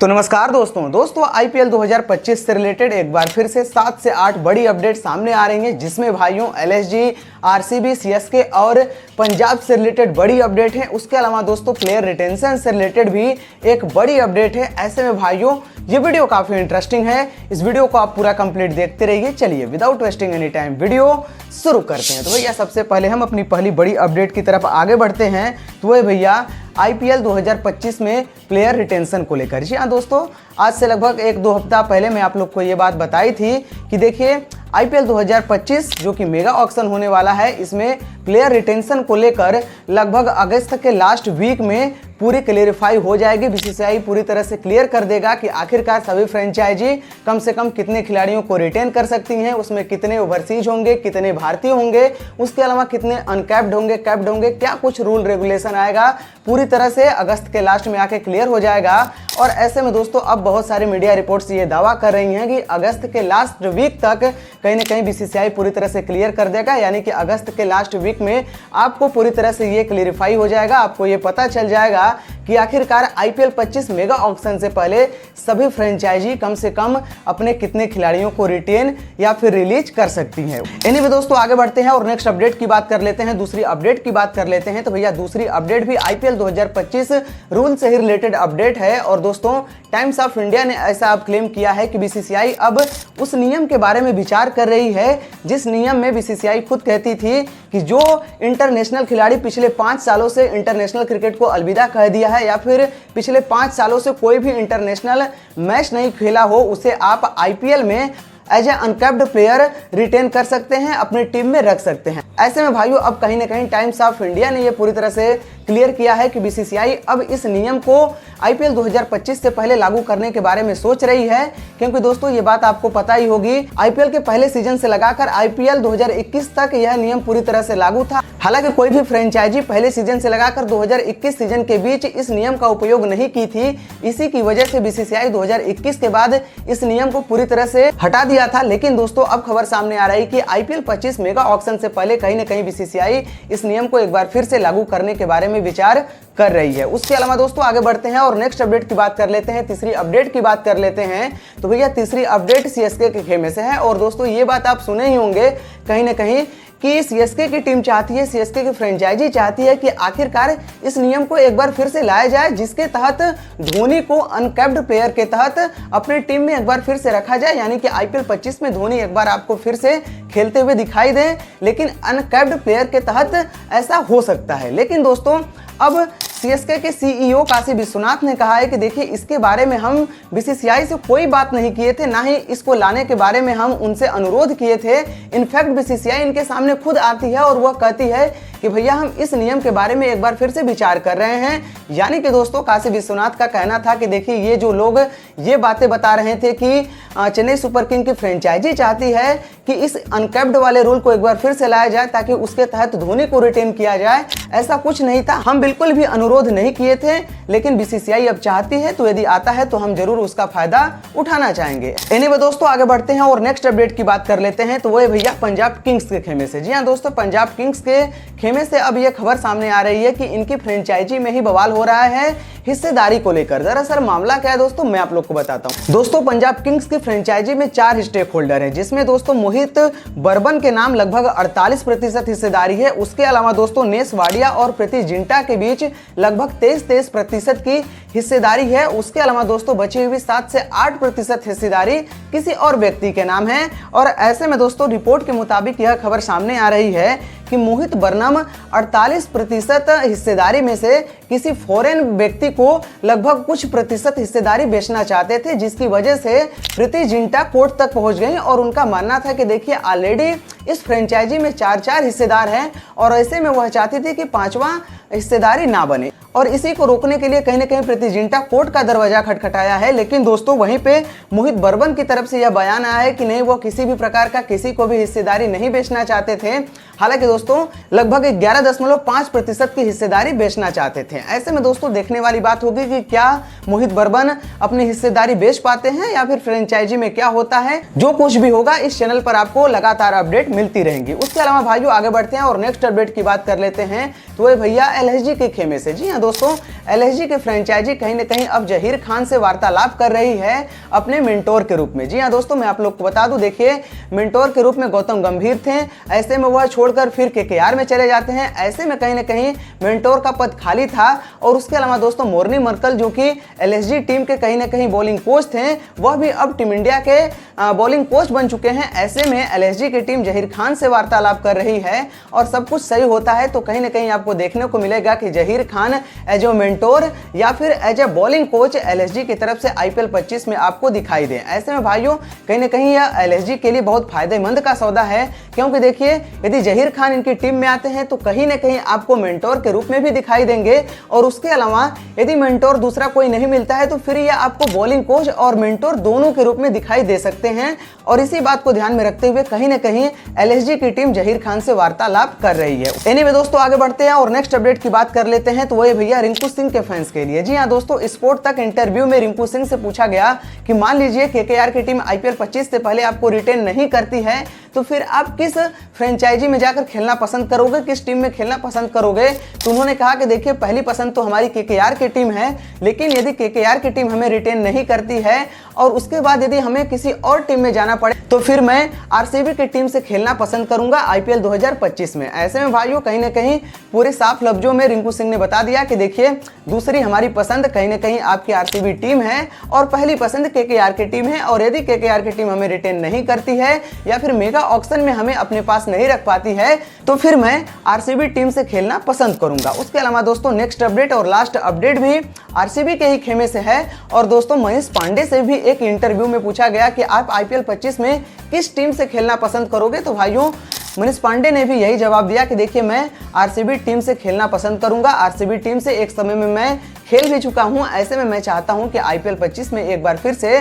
तो नमस्कार दोस्तों आईपीएल 2025 से रिलेटेड एक बार फिर से 7 से 8 बड़ी अपडेट सामने आ रही हैं, जिसमें भाइयों एलएसजी, आरसीबी, सीएसके और पंजाब से रिलेटेड बड़ी अपडेट है। उसके अलावा दोस्तों प्लेयर रिटेंशन से रिलेटेड भी एक बड़ी अपडेट है। ऐसे में भाइयों ये वीडियो काफी इंटरेस्टिंग है, इस वीडियो को आप पूरा कंप्लीट देखते रहिए। चलिए without wasting any time video शुरू करते हैं। तो भैया सबसे पहले हम अपनी पहली बड़ी अपडेट की तरफ आगे बढ़ते हैं। तो वह भैया आईपीएल 2025 में प्लेयर रिटेंशन को लेकर। जी हाँ दोस्तों, आज से लगभग 1-2 हफ्ता पहले मैं आप लोग को ये बात बताई थी कि देखिए आईपीएल 2025 जो कि मेगा ऑक्शन होने वाला है, इसमें प्लेयर रिटेंशन को लेकर लगभग अगस्त के लास्ट वीक में पूरी क्लियरिफाई हो जाएगी। बीसीसीआई पूरी तरह से क्लियर कर देगा कि आखिरकार सभी फ्रेंचाइजी कम से कम कितने खिलाड़ियों को रिटेन कर सकती हैं, उसमें कितने ओवरसीज होंगे, कितने भारतीय होंगे, उसके अलावा कितने अनकैप्ड होंगे, कैप्ड होंगे, क्या कुछ रूल रेगुलेशन आएगा, पूरी तरह से अगस्त के लास्ट में आके क्लियर हो जाएगा। और ऐसे में दोस्तों अब बहुत सारी मीडिया रिपोर्ट्स ये दावा कर रही हैं कि अगस्त के लास्ट वीक तक कहीं ना कहीं बीसीसीआई पूरी तरह से क्लियर कर देगा, यानी कि अगस्त के लास्ट वीक में आपको पूरी तरह से ये क्लियरिफाई हो जाएगा। आपको ये पता चल जाएगा कि आखिरकार आईपीएल 25 मेगा ऑक्शन से पहले सभी फ्रेंचाइजी कम से कम अपने कितने खिलाड़ियों को रिटेन या फिर रिलीज कर सकती हैं। एनीवे दोस्तों आगे बढ़ते हैं और नेक्स्ट अपडेट की बात कर लेते हैं, दूसरी अपडेट की बात कर लेते हैं। तो भैया दूसरी अपडेट भी आईपीएल 2025 रूल से ही रिलेटेड अपडेट है। और दोस्तों टाइम्स ऑफ इंडिया ने ऐसा अब क्लेम किया है कि बीसीसीआई अब उस नियम के बारे में विचार कर रही है जिस नियम में बीसीसीआई खुद कहती थी कि जो इंटरनेशनल खिलाड़ी पिछले 5 सालों से इंटरनेशनल क्रिकेट को अलविदा कह दिया है या फिर पिछले 5 सालों से कोई भी इंटरनेशनल मैच नहीं खेला हो, उसे आप आईपीएल में as a uncapped player retain कर सकते हैं, अपनी टीम में रख सकते हैं। ऐसे में भाइयों अब कहीं ना कहीं टाइम्स ऑफ इंडिया ने यह पूरी तरह से क्लियर किया है कि बीसीसीआई अब इस नियम को आईपीएल 2025 से पहले लागू करने के बारे में सोच रही है, क्योंकि दोस्तों ये बात आपको पता ही होगी आईपीएल के पहले सीजन से लगाकर आईपीएल 2021 तक यह नियम पूरी तरह से लागू था। हालांकि कोई भी फ्रेंचाइजी पहले सीजन से लगाकर 2021 सीजन के बीच इस नियम का उपयोग नहीं की थी। इसी की वजह से बीसीसीआई 2021 के बाद इस नियम को पूरी तरह से हटा दिया था। लेकिन दोस्तों अब खबर सामने आ रही कि आईपीएल 25 मेगा ऑक्शन से पहले कहीं ना कहीं बीसीसीआई इस नियम को एक बार फिर से लागू करने के बारे में विचार कर रही है। उसके अलावा दोस्तों आगे बढ़ते हैं और नेक्स्ट अपडेट की बात कर लेते हैं, तीसरी अपडेट की बात कर लेते हैं। तो भैया तीसरी अपडेट सीएसके के खेमे से है। और दोस्तों ये बात आप सुने ही होंगे कहीं ना कहीं कि सीएसके की टीम चाहती है, सीएसके की फ्रेंचाइजी चाहती है कि आखिरकार इस नियम को एक बार फिर से लाया जाए, जिसके तहत धोनी को अनकैप्ड प्लेयर के तहत अपनी टीम में एक बार फिर से रखा जाए, यानी कि आईपीएल 25 में धोनी एक बार आपको फिर से खेलते हुए दिखाई दें, लेकिन अनकैप्ड प्लेयर के तहत ऐसा हो सकता है। लेकिन दोस्तों अब सीएसके के सीईओ काशी विश्वनाथ ने कहा है कि देखिए इसके बारे में हम बीसीसीआई से कोई बात नहीं किए थे, ना ही इसको लाने के बारे में हम उनसे अनुरोध किए थे। इनफैक्ट बीसीसीआई इनके सामने खुद आती है और वह कहती है कि भैया हम इस नियम के बारे में एक बार फिर से विचार कर रहे हैं। यानी कि दोस्तों काशी विश्वनाथ का कहना था कि देखिए ये जो लोग ये बातें बता रहे थे कि चेन्नई सुपर किंग की फ्रेंचाइजी चाहती है कि इस अनकैप्ड वाले रूल को एक बार फिर से लाया जाए ताकि उसके तहत धोनी को रिटेन किया जाए, ऐसा कुछ नहीं था। हम बिल्कुल भी अनुरोध नहीं किए थे, लेकिन बीसीसीआई अब चाहती है तो यदि आता है तो हम जरूर उसका फायदा उठाना चाहेंगे। एनीवे दोस्तों आगे बढ़ते हैं और नेक्स्ट अपडेट की बात कर लेते हैं। तो वो है भैया पंजाब किंग्स के खेमे से। जी हाँ दोस्तों, पंजाब किंग्स के खेमे से अब यह खबर सामने आ रही है कि इनकी फ्रेंचाइजी में ही बवाल हो रहा है हिस्सेदारी को लेकर। दरअसल मामला क्या है दोस्तों, मैं आप लोग को बताता हूँ। दोस्तों पंजाब किंग्स की फ्रेंचाइजी में 4 स्टेक होल्डर हैं, जिसमें दोस्तों मोहित बर्बन के नाम लगभग 48% हिस्सेदारी है। उसके अलावा दोस्तों नेस वाडिया और प्रीति जिंटा के बीच लगभग 23% की हिस्सेदारी है। उसके अलावा दोस्तों बची हुई 7 से 8% हिस्सेदारी किसी और व्यक्ति के नाम है। और ऐसे में दोस्तों रिपोर्ट के मुताबिक यह खबर सामने आ रही है कि मोहित बर्नम 48% हिस्सेदारी में से किसी फॉरेन व्यक्ति को लगभग कुछ प्रतिशत हिस्सेदारी बेचना चाहते थे, जिसकी वजह से प्रीति जिंटा कोर्ट तक पहुंच गई। और उनका मानना था कि देखिए ऑलरेडी इस फ्रेंचाइजी में 4 हिस्सेदार हैं और ऐसे में वह चाहती थी कि 5वां हिस्सेदारी ना बने। और इसी को रोकने के लिए कहीं ना कहीं प्रीति जिंटा कोर्ट का दरवाजा खटखटाया है। लेकिन दोस्तों वहीं पे मोहित बर्बन की तरफ से यह बयान आया है कि नहीं, वो किसी भी प्रकार का किसी को भी हिस्सेदारी नहीं बेचना चाहते थे। हालांकि दोस्तों लगभग 11.5% की हिस्सेदारी बेचना चाहते थे। ऐसे में दोस्तों देखने वाली बात होगी कि क्या मोहित बर्मन अपनी हिस्सेदारी बेच पाते हैं या फिर फ्रेंचाइजी में क्या होता है। जो कुछ भी होगा इस चैनल पर आपको लगातार अपडेट मिलती रहेंगी। उसके अलावा भाइयों आगे बढ़ते हैं और नेक्स्ट अपडेट की बात कर लेते हैं, तो ये भैया एलएसजी के खेमे से। जी हाँ दोस्तों, एलएसजी की फ्रेंचाइजी कहीं ना कहीं अब जहीर खान से वार्तालाप कर रही है अपने मेंटोर के रूप में। जी हाँ दोस्तों, मैं आप लोग को बता दूं, देखिए मेंटोर के रूप में गौतम गंभीर थे, ऐसे में वह छोड़कर फिर केकेआर में चले जाते हैं। ऐसे में कहीं ना कहीं मेंटोर का पद खाली था। और उसके अलावा दोस्तों मोर्नी मर्कल जो कि एलएसजी टीम के कहीं ना कहीं बॉलिंग कोच थे, वह भी अब टीम इंडिया के बॉलिंग कोच बन चुके हैं। ऐसे में एलएसजी की टीम जहीर खान से वार्तालाप कर रही है और सब कुछ सही होता है तो कहीं ना कहीं आपको देखने को मिलेगा कि Zaheer Khan as a mentor या फिर as a bowling coach LSG की तरफ से आईपीएल 25 में आपको दिखाई दे। ऐसे में भाइयों कहीं ना कहीं यह एलएसजी के लिए बहुत फायदेमंद का सौदा है, क्योंकि देखिए यदि जहीर खान इनकी टीम में आते हैं तो कहीं ना कहीं आपको मेंटोर के रूप में भी दिखाई देंगे। और उसके अलावा यदि मेंटोर दूसरा कोई नहीं मिलता है तो फिर यह आपको बॉलिंग कोच और मेंटोर दोनों के रूप में दिखाई दे सकते हैं। और इसी बात को ध्यान में रखते हुए कहीं ना कहीं एलएसजी की टीम जहीर खान से वार्तालाप कर रही है। एनीवे दोस्तों आगे बढ़ते हैं और नेक्स्ट अपडेट की बात कर लेते हैं, तो वही भैया रिंकू सिंह के फैंस के लिए। जी हाँ दोस्तों, स्पोर्ट तक इंटरव्यू में रिंकू सिंह से पूछा गया कि मान लीजिए केकेआर की टीम आईपीएल 25 से पहले आपको रिटेन नहीं करती है तो फिर आप किस फ्रेंचाइजी में जाकर खेलना पसंद करोगे, किस टीम में खेलना पसंद करोगे। तो उन्होंने कहा कि देखिए पहली पसंद तो हमारी केकेआर की टीम है, लेकिन यदि केकेआर की टीम हमें रिटेन नहीं करती है और उसके बाद यदि हमें किसी और टीम में जाना पड़े तो फिर मैं आरसीबी की टीम से खेलना पसंद करूंगा आईपीएल 2025 में। ऐसे में भाइयों कहीं ना कहीं पूरे साफ लफ्जों में रिंकू सिंह ने बता दिया कि देखिए दूसरी हमारी पसंद कहीं ना कहीं आपकी आरसीबी टीम है और पहली पसंद केकेआर की टीम है। और यदि केकेआर की टीम हमें रिटेन नहीं करती है या फिर मेगा ऑक्शन में हमें अपने पास नहीं रख पाती है तो फिर मैं आरसीबी टीम से खेलना पसंद करूंगा। उसके अलावा दोस्तों नेक्स्ट अपडेट और लास्ट अपडेट भी आरसीबी के ही खेमे से है। और दोस्तों मनीष पांडे से भी एक इंटरव्यू में पूछा गया कि आप आईपीएल 25 में किस टीम से खेलना पसंद करोगे। तो भाइयों मनीष पांडे ने भी यही जवाब दिया कि देखिए मैं आरसीबी टीम से खेलना पसंद करूंगा। आरसीबी टीम से एक समय में मैं खेल भी चुका हूं। ऐसे में मैं चाहता हूं कि आईपीएल 25 में एक बार फिर से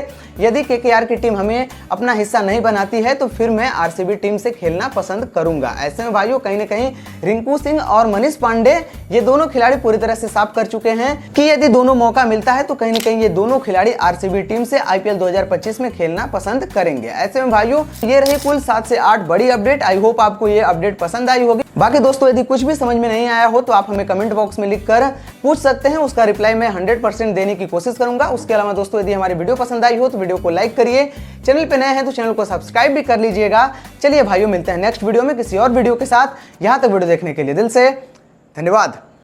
यदि केकेआर की टीम हमें अपना हिस्सा नहीं बनाती है तो फिर मैं आरसीबी टीम से खेलना पसंद करूंगा। ऐसे में भाइयों कहीं ना कहीं रिंकू सिंह और मनीष पांडे ये दोनों खिलाड़ी पूरी तरह से साफ कर चुके हैं कि यदि दोनों मौका मिलता है तो कहीं ना कहीं ये दोनों खिलाड़ी आरसीबी टीम से आईपीएल 2025 में खेलना पसंद करेंगे। ऐसे में भाइयों ये रही कुल 7 से 8 बड़ी अपडेट। आई होप आपको ये अपडेट पसंद आई होगी। बाकी दोस्तों यदि कुछ भी समझ में नहीं आया हो तो आप हमें कमेंट बॉक्स में लिखकर पूछ सकते हैं, उसका रिप्लाई मैं 100% देने की कोशिश करूंगा। उसके अलावा दोस्तों यदि हमारी वीडियो पसंद आई हो तो वीडियो को लाइक करिए, चैनल पे नए हैं तो चैनल को सब्सक्राइब भी कर लीजिएगा। चलिए भाइयों मिलते हैं नेक्स्ट वीडियो में किसी और वीडियो के साथ। यहां तक वीडियो देखने के लिए दिल से धन्यवाद।